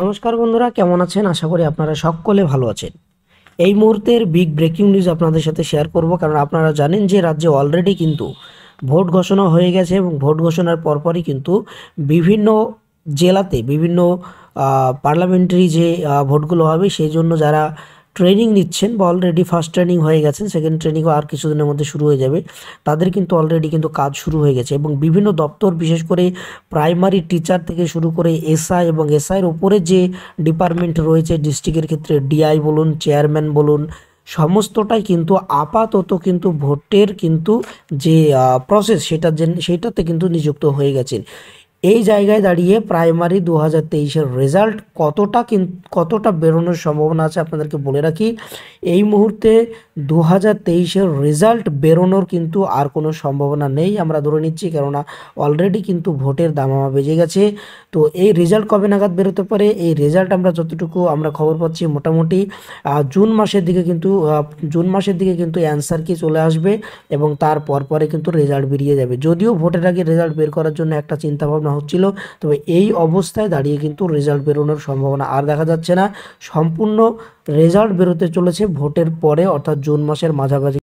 নমস্কার বন্ধুরা, কেমন আছেন? আশা করি আপনারা সকলে ভালো আছেন। এই মুহূর্তের বিগ ব্রেকিং নিউজ আপনাদের সাথে শেয়ার করব, কারণ আপনারা জানেন যে রাজ্যে অলরেডি কিন্তু ভোট ঘোষণা হয়ে গেছে এবং ভোট ঘোষণার পরপরই কিন্তু বিভিন্ন জেলাতে বিভিন্ন পার্লামেন্টারি যে ভোটগুলো হবে সেই জন্য যারা ট্রেনিং নিচ্ছেন বা অলরেডি ফার্স্ট ট্রেনিং হয়ে গেছেন, সেকেন্ড ট্রেনিংও আর কিছুদিনের মধ্যে শুরু হয়ে যাবে, তাদের কিন্তু অলরেডি কিন্তু কাজ শুরু হয়ে গেছে এবং বিভিন্ন দপ্তর, বিশেষ করে প্রাইমারি টিচার থেকে শুরু করে এসআই এবং এসআইয়ের উপরে যে ডিপার্টমেন্ট রয়েছে ডিস্ট্রিক্টের ক্ষেত্রে ডিআই বলুন, চেয়ারম্যান বলুন, সমস্তটাই কিন্তু আপাতত কিন্তু ভোটের কিন্তু যে প্রসেস সেইটাতে কিন্তু নিযুক্ত হয়ে গেছেন। এই জায়গায় দাঁড়িয়ে প্রাইমারি 2023-এর রেজাল্ট কতটা বেরোনোর সম্ভাবনা আছে আপনাদেরকে বলে রাখি। এই মুহূর্তে 2023-এর রেজাল্ট বেরোনোর কিন্তু আর কোনো সম্ভাবনা নেই আমরা ধরে নিচ্ছি, কেননা অলরেডি কিন্তু ভোটের দামামা বেজে গেছে। তো এই রেজাল্ট কবে নাগাদ বেরোতে পারে? এই রেজাল্ট আমরা যতটুকু আমরা খবর পাচ্ছি মোটামুটি জুন মাসের দিকে কিন্তু অ্যান্সার কি চলে আসবে এবং তার পরে কিন্তু রেজাল্ট বেরিয়ে যাবে। যদিও ভোটের আগে রেজাল্ট বের করার জন্য একটা চিন্তাভাবনা হচ্ছিল, তবে এই অবস্থায় দাঁড়িয়ে কিন্তু রেজাল্ট বেরোনোর সম্ভাবনা আর দেখা যাচ্ছে না। সম্পূর্ণ রেজাল্ট বেরোতে চলেছে ভোটের পরে, অর্থাৎ জুন মাসের মাঝামাঝি।